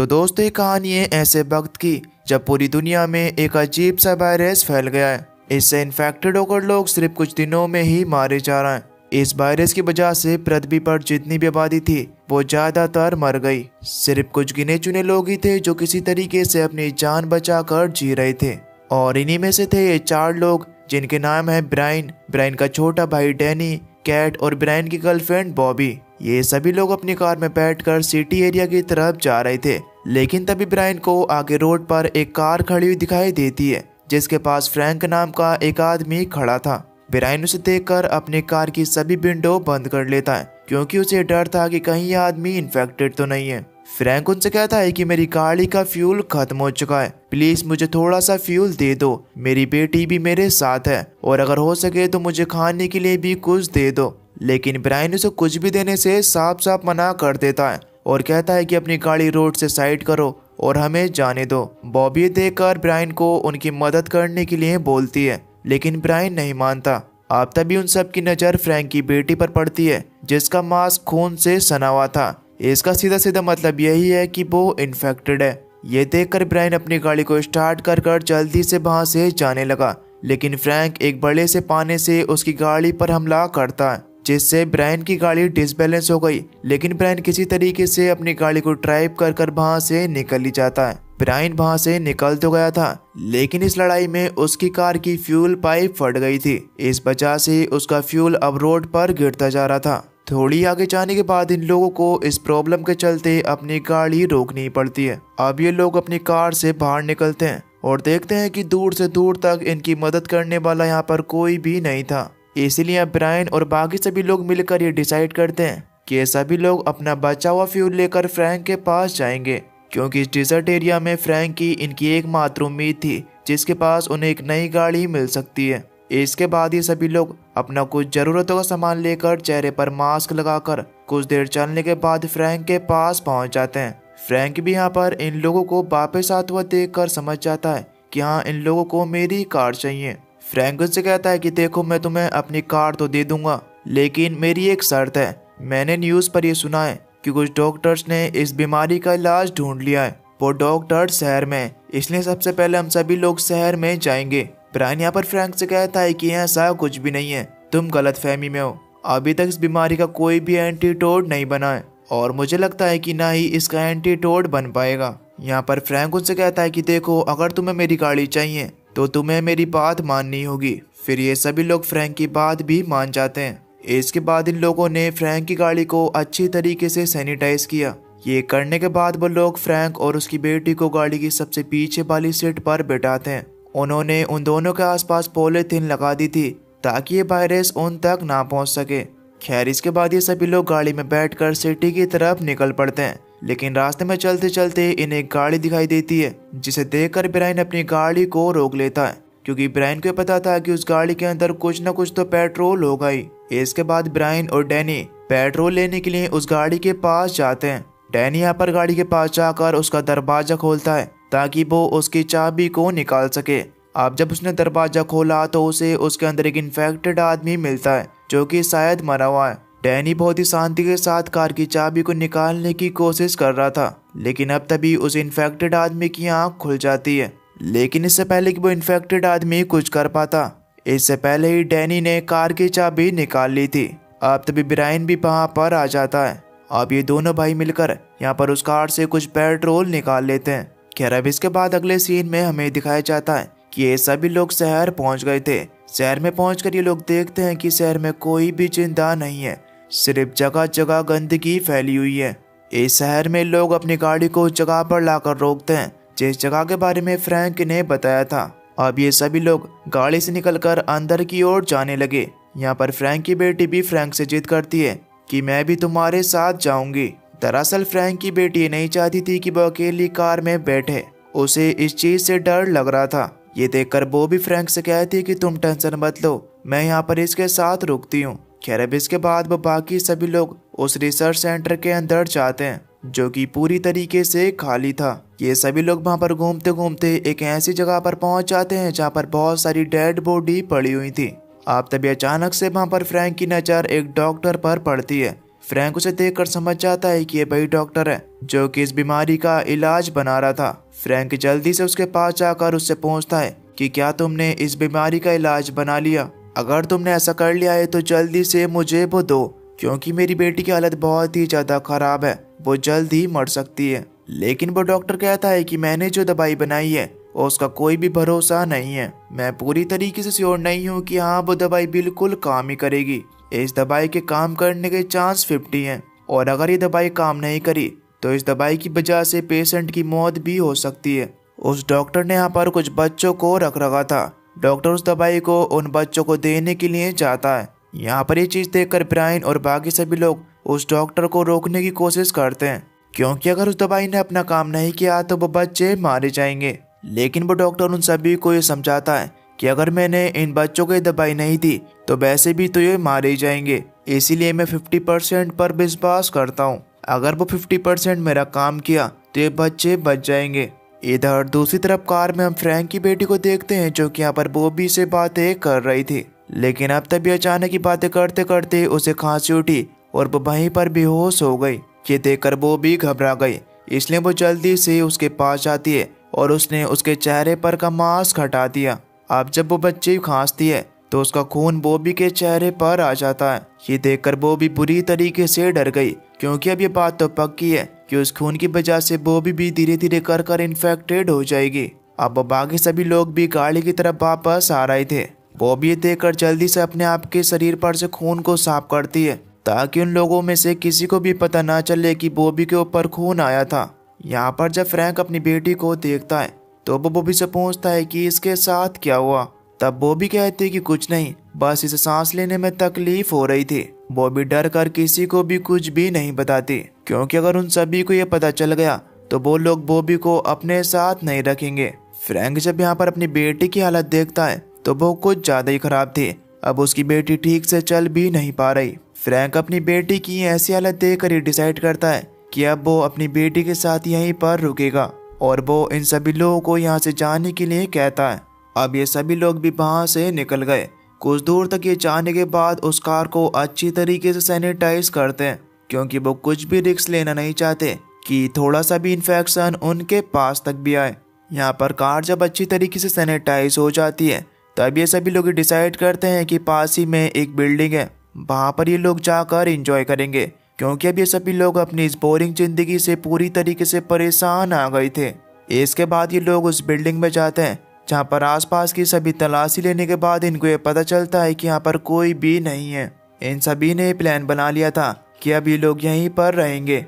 तो दोस्तों ये कहानी है ऐसे वक्त की जब पूरी दुनिया में एक अजीब सा वायरस फैल गया है। इससे इन्फेक्टेड होकर लोग सिर्फ कुछ दिनों में ही मारे जा रहे हैं। इस वायरस की वजह से पृथ्वी पर जितनी भी आबादी थी वो ज्यादातर मर गई। सिर्फ कुछ गिने चुने लोग ही थे जो किसी तरीके से अपनी जान बचाकर जी रहे थे। और इन्हीं में से थे ये 4 लोग जिनके नाम है ब्रायन का छोटा भाई डैनी, कैट और ब्रायन की गर्लफ्रेंड बॉबी। ये सभी लोग अपनी कार में बैठकर सिटी एरिया की तरफ जा रहे थे। लेकिन तभी ब्रायन को आगे रोड पर एक कार खड़ी हुई दिखाई देती है जिसके पास फ्रैंक नाम का एक आदमी खड़ा था। ब्रायन उसे देखकर अपनी कार की सभी विंडो बंद कर लेता है क्योंकि उसे डर था कि कहीं यह आदमी इन्फेक्टेड तो नहीं है। फ्रैंक उनसे कहता है कि मेरी गाड़ी का फ्यूल खत्म हो चुका है, प्लीज मुझे थोड़ा सा फ्यूल दे दो। मेरी बेटी भी मेरे साथ है और अगर हो सके तो मुझे खाने के लिए भी कुछ दे दो। लेकिन ब्रायन उसे कुछ भी देने से साफ साफ मना कर देता है और कहता है कि अपनी गाड़ी रोड से साइड करो और हमें जाने दो। बॉबी देखकर ब्रायन को उनकी मदद करने के लिए बोलती है लेकिन ब्रायन नहीं मानता। अब तभी उन सब की नज़र फ्रैंक की बेटी पर पड़ती है जिसका मास्क खून से सना हुआ था। इसका सीधा सीधा मतलब यही है कि वो इन्फेक्टेड है। ये देखकर ब्रायन अपनी गाड़ी को स्टार्ट कर जल्दी से वहां से जाने लगा लेकिन फ्रैंक एक बड़े से पाने से उसकी गाड़ी पर हमला करता है जिससे ब्रायन की गाड़ी डिसबैलेंस हो गई। लेकिन ब्रायन किसी तरीके से अपनी गाड़ी को ड्राइव कर वहां से निकल ही जाता है। ब्रायन वहां से निकल तो गया था लेकिन इस लड़ाई में उसकी कार की फ्यूल पाइप फट गई थी। इस वजह से उसका फ्यूल अब रोड पर गिरता जा रहा था। थोड़ी आगे जाने के बाद इन लोगों को इस प्रॉब्लम के चलते अपनी गाड़ी रोकनी पड़ती है। अब ये लोग अपनी कार से बाहर निकलते हैं और देखते हैं कि दूर से दूर तक इनकी मदद करने वाला यहाँ पर कोई भी नहीं था। इसीलिए अब ब्रायन और बाकी सभी लोग मिलकर ये डिसाइड करते हैं कि ये सभी लोग अपना बचा हुआ फ्यूल लेकर फ्रैंक के पास जाएंगे क्योंकि इस डिजर्ट एरिया में फ्रैंक की इनकी एकमात्र उम्मीद थी जिसके पास उन्हें एक नई गाड़ी मिल सकती है। इसके बाद ये सभी लोग अपना कुछ जरूरतों का सामान लेकर चेहरे पर मास्क लगाकर कुछ देर चलने के बाद फ्रैंक के पास पहुंच जाते हैं। फ्रैंक भी यहाँ पर इन लोगों को वापस आते हुए देखकर समझ जाता है कि हाँ इन लोगों को मेरी कार चाहिए। फ्रैंक उनसे कहता है कि देखो मैं तुम्हें अपनी कार तो दे दूंगा लेकिन मेरी एक शर्त है। मैंने न्यूज़ पर यह सुना है कि कुछ डॉक्टर्स ने इस बीमारी का इलाज ढूंढ लिया है। वो डॉक्टर शहर में है, इसलिए सबसे पहले हम सभी लोग शहर में जाएंगे। ब्रायन यहाँ पर फ्रैंक से कहता है कि ऐसा कुछ भी नहीं है, तुम गलतफहमी में हो। अभी तक इस बीमारी का कोई भी एंटीडोट नहीं बना है और मुझे लगता है कि ना ही इसका एंटीडोट बन पाएगा। यहाँ पर फ्रैंक उनसे कहता है कि देखो अगर तुम्हें मेरी गाड़ी चाहिए तो तुम्हें मेरी बात माननी होगी। फिर ये सभी लोग फ्रैंक की बात भी मान जाते हैं। इसके बाद इन लोगों ने फ्रैंक की गाड़ी को अच्छी तरीके से सैनिटाइज किया। ये करने के बाद वो लोग फ्रैंक और उसकी बेटी को गाड़ी की सबसे पीछे वाली सीट पर बैठाते हैं। उन्होंने उन दोनों के आसपास पॉलीथीन लगा दी थी ताकि ये वायरस उन तक ना पहुंच सके। खैर इसके बाद ये सभी लोग गाड़ी में बैठकर सिटी की तरफ निकल पड़ते हैं लेकिन रास्ते में चलते चलते इन्हें एक गाड़ी दिखाई देती है जिसे देखकर ब्रायन अपनी गाड़ी को रोक लेता है क्योंकि ब्रायन को पता था कि उस गाड़ी के अंदर कुछ न कुछ तो पेट्रोल होगा ही। इसके बाद ब्रायन और डैनी पेट्रोल लेने के लिए उस गाड़ी के पास जाते हैं। डैनी यहाँ पर गाड़ी के पास जाकर उसका दरवाजा खोलता है ताकि वो उसकी चाबी को निकाल सके। अब जब उसने दरवाजा खोला तो उसे उसके अंदर एक इन्फेक्टेड आदमी मिलता है जो कि शायद मरा हुआ है। डैनी बहुत ही शांति के साथ कार की चाबी को निकालने की कोशिश कर रहा था लेकिन अब तभी उस इन्फेक्टेड आदमी की आंख खुल जाती है। लेकिन इससे पहले कि वो इन्फेक्टेड आदमी कुछ कर पाता इससे पहले ही डैनी ने कार की चाबी निकाल ली थी। अब तभी ब्रायन भी वहां पर आ जाता है। अब ये दोनों भाई मिलकर यहाँ पर उस कार से कुछ पेट्रोल निकाल लेते हैं। खैर अब इसके बाद अगले सीन में हमें दिखाया जाता है कि ये सभी लोग शहर पहुंच गए थे। शहर में पहुंचकर ये लोग देखते हैं कि शहर में कोई भी जिंदा नहीं है, सिर्फ जगह जगह गंदगी फैली हुई है। इस शहर में लोग अपनी गाड़ी को उस जगह पर लाकर रोकते हैं जिस जगह के बारे में फ्रैंक ने बताया था। अब ये सभी लोग गाड़ी से निकलकर अंदर की ओर जाने लगे। यहाँ पर फ्रैंक की बेटी भी फ्रैंक से जिद करती है कि मैं भी तुम्हारे साथ जाऊंगी। दरअसल फ्रैंक की बेटी नहीं चाहती थी कि वो अकेली कार में बैठे, उसे इस चीज से डर लग रहा था। ये देखकर वो भी फ्रैंक से कहती कि तुम टेंशन मत लो, मैं यहाँ पर इसके साथ रुकती हूँ। खैर अब इसके बाद वो बाकी सभी लोग उस रिसर्च सेंटर के अंदर जाते हैं जो कि पूरी तरीके से खाली था। ये सभी लोग वहां पर घूमते घूमते एक ऐसी जगह पर पहुंच जाते हैं जहां पर बहुत सारी डेड बॉडी पड़ी हुई थी। अब तभी अचानक से वहां पर फ्रैंक की नज़र एक डॉक्टर पर पड़ती है। फ्रैंक उसे देखकर समझ जाता है कि ये वही डॉक्टर है जो कि इस बीमारी का इलाज बना रहा था। फ्रैंक जल्दी से उसके पास जाकर उससे पूछता है कि क्या तुमने इस बीमारी का इलाज बना लिया? अगर तुमने ऐसा कर लिया है तो जल्दी से मुझे वो दो, क्योंकि मेरी बेटी की हालत बहुत ही ज्यादा खराब है, वो जल्द ही मर सकती है। लेकिन वो डॉक्टर कहता है कि मैंने जो दवाई बनाई है उसका कोई भी भरोसा नहीं है। मैं पूरी तरीके से श्योर नहीं हूँ कि हाँ वो दवाई बिल्कुल काम ही करेगी। इस दवाई के काम करने के चांस 50 हैं, और अगर ये दवाई काम नहीं करी तो इस दवाई की वजह से पेशेंट की मौत भी हो सकती है। उस डॉक्टर ने यहाँ पर कुछ बच्चों को रख रखा था। डॉक्टर उस दवाई को उन बच्चों को देने के लिए जाता है। यहाँ पर ये चीज देखकर ब्रायन और बाकी सभी लोग उस डॉक्टर को रोकने की कोशिश करते हैं, क्योंकि अगर उस दवाई ने अपना काम नहीं किया तो वो बच्चे मारे जाएंगे। लेकिन वो डॉक्टर उन सभी को ये समझाता है कि अगर मैंने इन बच्चों को ये दवाई नहीं दी तो वैसे भी तो ये मारे ही जाएंगे, इसीलिए मैं 50% पर विश्वास करता हूँ। अगर वो 50% मेरा काम किया तो ये बच्चे बच जाएंगे। इधर दूसरी तरफ कार में हम फ्रैंक की बेटी को देखते हैं जो कि यहाँ पर बॉबी से बातें कर रही थी, लेकिन अब तभी अचानक ही बातें करते करते उसे खांसी उठी और वो वहीं पर बेहोश हो गई। ये देखकर बॉबी घबरा गई, इसलिए वो जल्दी से उसके पास जाती है और उसने उसके चेहरे पर का मास्क हटा दिया। अब जब वो बच्ची खांसती है तो उसका खून बॉबी के चेहरे पर आ जाता है। ये देखकर बॉबी बुरी तरीके से डर गई, क्योंकि अब ये बात तो पक्की है कि उस खून की वजह से बॉबी भी धीरे धीरे कर इन्फेक्टेड हो जाएगी। अब बाकी सभी लोग भी गाड़ी की तरफ वापस आ रहे थे। बॉबी ये देखकर जल्दी से अपने आप के शरीर पर से खून को साफ करती है, ताकि उन लोगों में से किसी को भी पता ना चले कि बॉबी के ऊपर खून आया था। यहाँ पर जब फ्रैंक अपनी बेटी को देखता है तो वो बॉबी से पूछता है कि इसके साथ क्या हुआ। तब बॉबी कहती है कि कुछ नहीं, बस इसे सांस लेने में तकलीफ हो रही थी। बॉबी डर कर किसी को भी कुछ भी नहीं बताती, क्योंकि अगर उन सभी को ये पता चल गया तो वो लोग बॉबी को अपने साथ नहीं रखेंगे। फ्रैंक जब यहाँ पर अपनी बेटी की हालत देखता है तो वो कुछ ज्यादा ही खराब थी। अब उसकी बेटी ठीक से चल भी नहीं पा रही। फ्रैंक अपनी बेटी की ऐसी हालत देखकर ही डिसाइड करता है कि अब वो अपनी बेटी के साथ यहीं पर रुकेगा, और वो इन सभी लोगों को यहाँ से जाने के लिए कहता है। अब ये सभी लोग भी वहां से निकल गए। कुछ दूर तक ये जाने के बाद उस कार को अच्छी तरीके से सैनिटाइज करते हैं, क्योंकि वो कुछ भी रिस्क लेना नहीं चाहते कि थोड़ा सा भी इन्फेक्शन उनके पास तक भी आए। यहाँ पर कार जब अच्छी तरीके से सैनिटाइज हो जाती है तब ये सभी लोग डिसाइड करते हैं कि पास ही में एक बिल्डिंग है, वहां पर ये लोग जाकर एंजॉय करेंगे, क्योंकि अब ये सभी लोग अपनी इस बोरिंग जिंदगी से पूरी तरीके से परेशान आ गए थे। इसके बाद ये लोग उस बिल्डिंग में जाते हैं जहाँ पर आसपास की सभी तलाशी लेने के बाद इनको ये पता चलता है कि यहाँ पर कोई भी नहीं है। इन सभी ने प्लान बना लिया था कि अब ये लोग यहीं पर रहेंगे।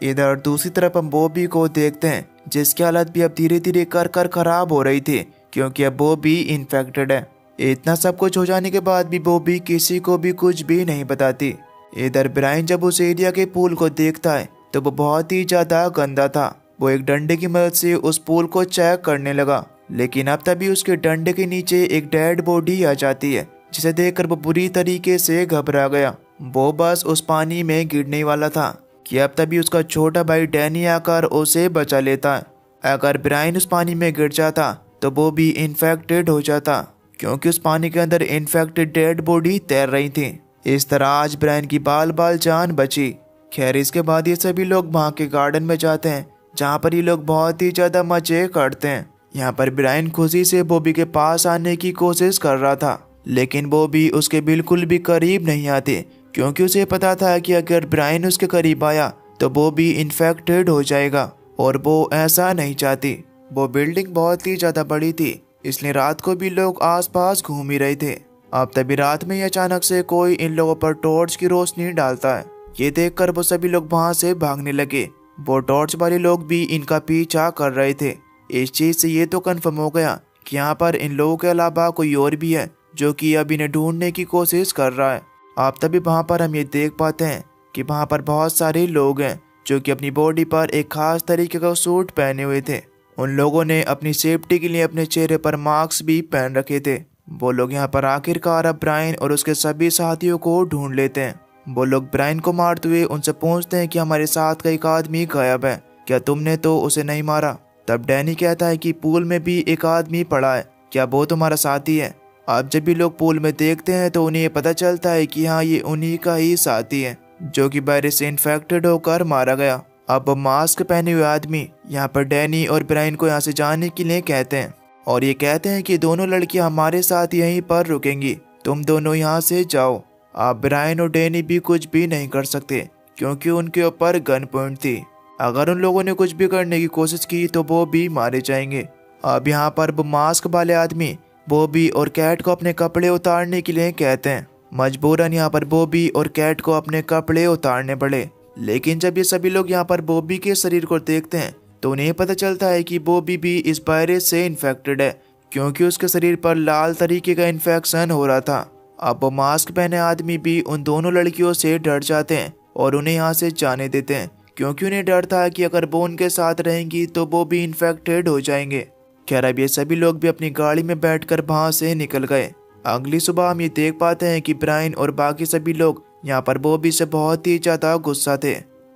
इधर दूसरी तरफ हम बॉबी को देखते हैं, जिसकी हालत भी अब धीरे धीरे कर खराब हो रही थी, क्योंकि अब बॉबी इन्फेक्टेड है। इतना सब कुछ हो जाने के बाद भी बॉबी किसी को भी कुछ भी नहीं बताती। इधर ब्रायन जब उस एरिया के पूल को देखता है तो वो बहुत ही ज्यादा गंदा था। वो एक डंडे की मदद से उस पूल को चेक करने लगा, लेकिन अब तभी उसके डंडे के नीचे एक डेड बॉडी आ जाती है, जिसे देखकर वो बुरी तरीके से घबरा गया। वो बस उस पानी में गिरने वाला था कि अब तभी उसका छोटा भाई डैनी आकर उसे बचा लेता है। अगर ब्रायन उस पानी में गिर जाता तो वो भी इन्फेक्टेड हो जाता, क्योंकि उस पानी के अंदर इन्फेक्टेड डेड बॉडी तैर रही थी। इस तरह आज ब्रायन की बाल बाल जान बची। खैर इसके बाद ये सभी लोग वहाँ के गार्डन में जाते हैं, जहाँ पर ये लोग बहुत ही ज्यादा मजे करते हैं। यहाँ पर ब्रायन खुशी से बॉबी के पास आने की कोशिश कर रहा था, लेकिन बॉबी उसके बिल्कुल भी करीब नहीं आती, क्योंकि उसे पता था कि अगर ब्रायन उसके करीब आया तो बॉबी इन्फेक्टेड हो जाएगा, और वो ऐसा नहीं चाहती। वो बिल्डिंग बहुत ही ज्यादा बड़ी थी, इसलिए रात को भी लोग आसपास घूम ही रहे थे। अब तभी रात में ही अचानक से कोई इन लोगों पर टॉर्च की रोशनी डालता है। ये देखकर वो सभी लोग वहां से भागने लगे। वो टॉर्च वाले लोग भी इनका पीछा कर रहे थे। इस चीज से ये तो कन्फर्म हो गया कि यहाँ पर इन लोगों के अलावा कोई और भी है जो कि अब इन्हें ढूंढने की कोशिश कर रहा है। अब तभी वहां पर हम ये देख पाते हैं कि वहां पर बहुत सारे लोग हैं जो कि अपनी बॉडी पर एक खास तरीके का सूट पहने हुए थे। उन लोगों ने अपनी सेफ्टी के लिए अपने चेहरे पर मास्क भी पहन रखे थे। वो लोग यहाँ पर आखिरकार अब ब्रायन और उसके सभी साथियों को ढूंढ लेते हैं। वो लोग ब्रायन को मारते हुए उनसे पूछते हैं कि हमारे साथ का एक आदमी गायब है, क्या तुमने तो उसे नहीं मारा? तब डैनी कहता है कि पूल में भी एक आदमी पड़ा है, क्या वो तुम्हारा साथी है? अब जब भी लोग पूल में देखते हैं तो उन्हें ये पता चलता है कि हाँ ये उन्हीं का ही साथी है। जो कि वायरस से इन्फेक्टेड होकर मारा गया। अब मास्क पहने हुए आदमी यहाँ पर डैनी और ब्रायन को यहाँ से जाने के लिए कहते हैं और ये कहते हैं कि दोनों लड़कियां हमारे साथ यहीं पर रुकेंगी, तुम दोनों यहाँ से जाओ। अब ब्रायन और डैनी भी कुछ भी नहीं कर सकते क्योंकि उनके ऊपर गन पॉइंट थी। अगर उन लोगों ने कुछ भी करने की कोशिश की तो वो भी मारे जाएंगे। अब यहाँ पर वो मास्क वाले आदमी बॉबी और कैट को अपने कपड़े उतारने के लिए कहते हैं। मजबूरन यहाँ पर बॉबी और कैट को अपने कपड़े उतारने पड़े। लेकिन जब ये सभी लोग यहाँ पर बॉबी के शरीर को देखते हैं तो उन्हें पता चलता है कि बॉबी भी इस वायरस से इन्फेक्टेड है क्योंकि उसके शरीर पर लाल तरीके का इन्फेक्शन हो रहा था। अब वो मास्क पहने आदमी भी उन दोनों लड़कियों से डर जाते हैं और उन्हें यहाँ से जाने देते हैं क्योंकि उन्हें डर था कि अगर वो उनके साथ रहेंगी तो वो भी इन्फेक्टेड हो जाएंगे। खैर अब ये सभी लोग भी अपनी गाड़ी में बैठकर वहां से निकल गए। अगली सुबह हम ये देख पाते हैं कि ब्रायन और बाकी सभी लोग यहाँ पर बॉबी से बहुत ही ज्यादा गुस्सा थे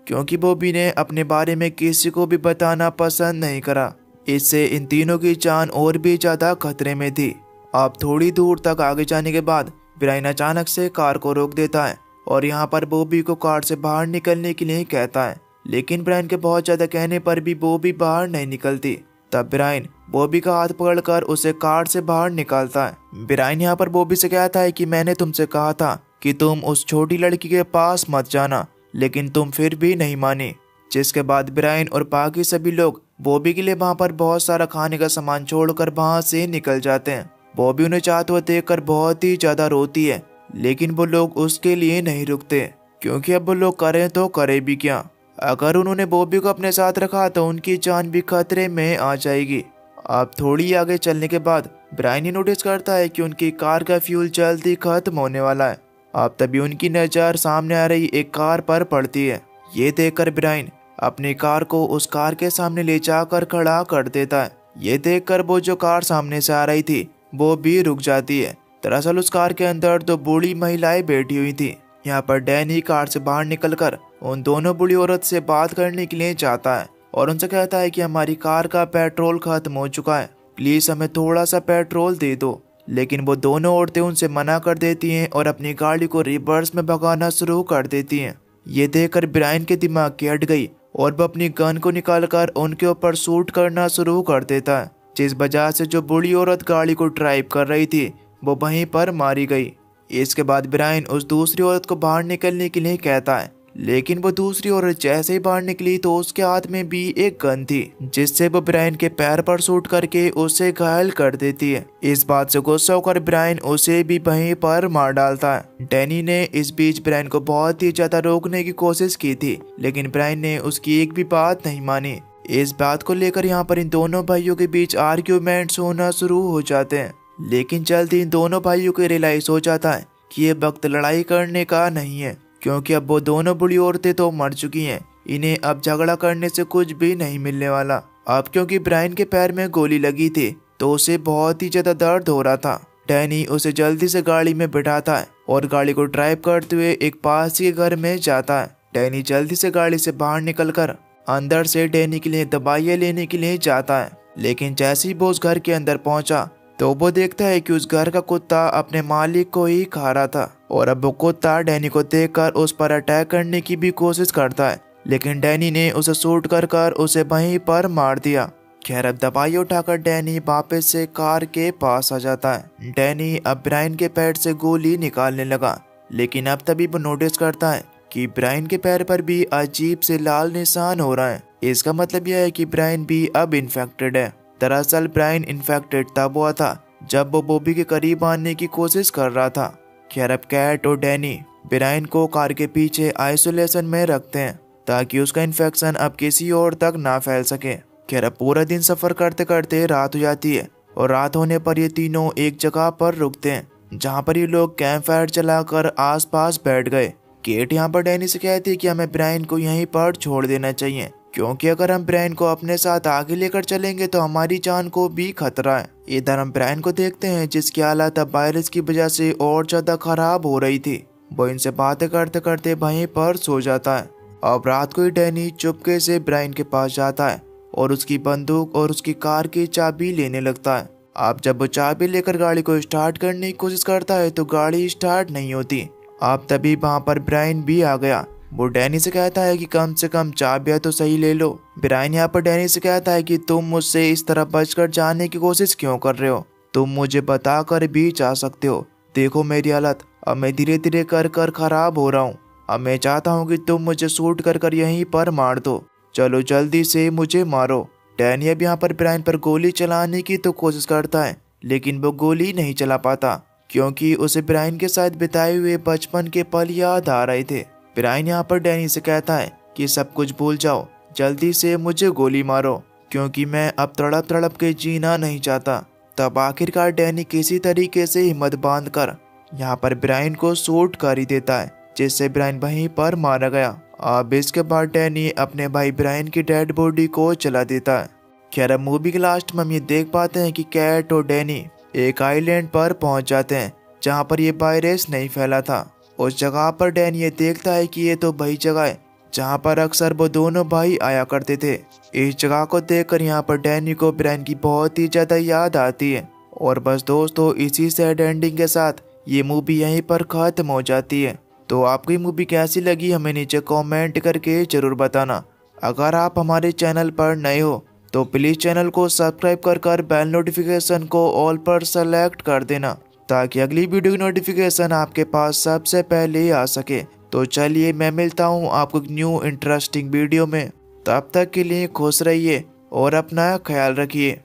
क्योंकि बॉबी ने अपने बारे में किसी को भी बताना पसंद नहीं करा। इससे इन तीनों की जान और भी ज्यादा खतरे में थी। अब थोड़ी दूर तक आगे जाने के बाद ब्रायन अचानक से कार को रोक देता है और यहाँ पर बॉबी को कार से बाहर निकलने के लिए कहता है, लेकिन ब्रायन के बहुत ज्यादा कहने पर भी बॉबी बाहर नहीं निकलती। तब ब्रायन बॉबी का हाथ पकड़कर उसे कार से बाहर निकालता है। ब्रायन यहाँ पर बॉबी से कहता है कि मैंने तुमसे कहा था कि तुम उस छोटी लड़की के पास मत जाना, लेकिन तुम फिर भी नहीं मानी। जिसके बाद ब्रायन और बाकी सभी लोग बॉबी के लिए वहाँ पर बहुत सारा खाने का सामान छोड़कर वहाँ से निकल जाते हैं। बॉबी उन्हें चाहते हुए देखकर बहुत ही ज्यादा रोती है, लेकिन वो लोग उसके लिए नहीं रुकते क्योंकि अब वो लोग करें तो करे भी क्या। अगर उन्होंने बॉबी को अपने साथ रखा तो उनकी जान भी खतरे में आ जाएगी। अब थोड़ी आगे चलने के बाद ब्रायन नोटिस करता है कि उनकी कार का फ्यूल जल्दी खत्म होने वाला है। अब तभी उनकी नज़र सामने आ रही एक कार पर पड़ती है। ये देखकर ब्रायन अपनी कार को उस कार के सामने ले जाकर खड़ा कर देता है। ये देखकर वो जो कार सामने से आ रही थी वो भी रुक जाती है। दरअसल उस कार के अंदर दो बूढ़ी महिलाएं बैठी हुई थी। यहाँ पर डैनी कार से बाहर निकलकर उन दोनों बूढ़ी औरत से बात करने के लिए जाता है और उनसे कहता है कि हमारी कार का पेट्रोल खत्म हो चुका है, प्लीज हमें थोड़ा सा पेट्रोल दे दो। लेकिन वो दोनों औरतें उनसे मना कर देती हैं और अपनी गाड़ी को रिवर्स में भगाना शुरू कर देती हैं। ये देखकर ब्रायन के दिमाग की हट गई और वो अपनी गन को निकालकर उनके ऊपर शूट करना शुरू कर देता है, जिस वजह से जो बूढ़ी औरत गाड़ी को ड्राइव कर रही थी वो वहीं पर मारी गई। इसके बाद ब्रायन उस दूसरी औरत को बाहर निकलने के लिए कहता है, लेकिन वो दूसरी औरत जैसे ही बाहर निकली तो उसके हाथ में भी एक गन थी जिससे वो ब्रायन के पैर पर शूट करके उसे घायल कर देती है। इस बात से गुस्सा होकर ब्रायन उसे भी वहीं पर मार डालता है। डैनी ने इस बीच ब्रायन को बहुत ही ज्यादा रोकने की कोशिश की थी, लेकिन ब्रायन ने उसकी एक भी बात नहीं मानी। इस बात को लेकर यहाँ पर इन दोनों भाइयों के बीच आर्ग्यूमेंट्स होना शुरू हो जाते हैं, लेकिन जल्द ही इन दोनों भाइयों को रियलाइज हो जाता है कि ये वक्त लड़ाई करने का नहीं है क्योंकि अब वो दोनों बुढ़ी औरतें तो मर चुकी हैं। इन्हें अब झगड़ा करने से कुछ भी नहीं मिलने वाला। अब क्योंकि ब्रायन के पैर में गोली लगी थी तो उसे बहुत ही ज्यादा दर्द हो रहा था। डैनी उसे जल्दी से गाड़ी में बिठाता है और गाड़ी को ड्राइव करते हुए एक पास के घर में जाता है। डैनी जल्दी से गाड़ी से बाहर निकलकर अंदर से डैनी के लिए दवाइयाँ लेने के लिए जाता है, लेकिन जैसे ही वो उस घर के अंदर पहुंचा तो वो देखता है कि उस घर का कुत्ता अपने मालिक को ही खा रहा था और अब वो कुत्ता डैनी को देखकर उस पर अटैक करने की भी कोशिश करता है, लेकिन डैनी ने उसे शूट कर उसे वहीं पर मार दिया। खैर अब दवाई उठाकर डैनी वापस से कार के पास आ जाता है। डैनी अब ब्रायन के पैर से गोली निकालने लगा, लेकिन अब तभी वो नोटिस करता है कि ब्रायन के पैर पर भी अजीब से लाल निशान हो रहा है। इसका मतलब यह है कि ब्रायन भी अब इन्फेक्टेड है। दरअसल ब्रायन इन्फेक्टेड तब हुआ था जब वो बॉबी के करीब आने की कोशिश कर रहा था। खैर अब कैट और डैनी ब्रायन को कार के पीछे आइसोलेशन में रखते हैं ताकि उसका इन्फेक्शन अब किसी और तक ना फैल सके। खैर अब पूरा दिन सफर करते करते रात हो जाती है और रात होने पर ये तीनों एक जगह पर रुकते हैं जहाँ पर ये लोग कैंप फायर चलाकर आसपास बैठ गए। केट यहाँ पर डैनी से कहती है कि हमें ब्रायन को यहीं पर छोड़ देना चाहिए क्योंकि अगर हम ब्रायन को अपने साथ आगे लेकर चलेंगे तो हमारी जान को भी खतरा है। इधर हम ब्रायन को देखते हैं जिसकी हालत अब वायरस की वजह से और ज्यादा खराब हो रही थी। वो इनसे बातें करते करते वहीं पर सो जाता है। अब रात को ही डैनी चुपके से ब्रायन के पास जाता है और उसकी बंदूक और उसकी कार की चाबी लेने लगता है। अब जब वो चाबी लेकर गाड़ी को स्टार्ट करने की कोशिश करता है तो गाड़ी स्टार्ट नहीं होती। अब तभी वहाँ पर ब्रायन भी आ गया वो डैनी से कहता है कि कम से कम चाबियां तो सही ले लो। ब्रायन यहाँ पर डैनी से कहता है कि तुम मुझसे इस तरह बचकर जाने की कोशिश क्यों कर रहे हो, तुम मुझे बताकर भी जा सकते हो। देखो मेरी हालत, अब मैं धीरे धीरे कर कर खराब हो रहा हूँ। अब मैं चाहता हूँ कि तुम मुझे शूट कर कर यहीं पर मार दो। चलो जल्दी से मुझे मारो। डैनी अब यहाँ पर ब्रायन पर गोली चलाने की तो कोशिश करता है, लेकिन वो गोली नहीं चला पाता क्योंकि उसे ब्रायन के साथ बिताए हुए बचपन के पल याद आ रहे थे। ब्रायन यहाँ पर डैनी से कहता है कि सब कुछ भूल जाओ, जल्दी से मुझे गोली मारो क्योंकि मैं अब तड़प तड़प के जीना नहीं चाहता। तब आखिरकार डैनी किसी तरीके से हिम्मत बांधकर यहाँ पर ब्रायन को शूट कर ही देता है, जिससे ब्रायन वहीं पर मारा गया। अब इसके बाद डैनी अपने भाई ब्रायन की डेड बॉडी को जला देता है। खैर अब मूवी के लास्ट में हम ये देख पाते हैं कि कैट और डैनी एक आइलैंड पर पहुंच जाते हैं जहां पर ये वायरस नहीं फैला था। उस जगह पर डैनी ये देखता है कि ये तो वही जगह है जहां पर अक्सर वो दोनों भाई आया करते थे। इस जगह को देखकर यहाँ पर डैनी को ब्रायन की बहुत ही ज्यादा याद आती है। और बस दोस्तों, इसी सैड एंडिंग के साथ ये मूवी यहीं पर खत्म हो जाती है। तो आपको ये मूवी कैसी लगी हमें नीचे कमेंट करके जरूर बताना। अगर आप हमारे चैनल पर नए हो तो प्लीज चैनल को सब्सक्राइब कर बेल नोटिफिकेशन को ऑल पर सेलेक्ट कर देना, ताकि अगली वीडियो की नोटिफिकेशन आपके पास सबसे पहले आ सके। तो चलिए मैं मिलता हूँ आपको एक न्यू इंटरेस्टिंग वीडियो में। तब तक के लिए खुश रहिए और अपना ख्याल रखिए।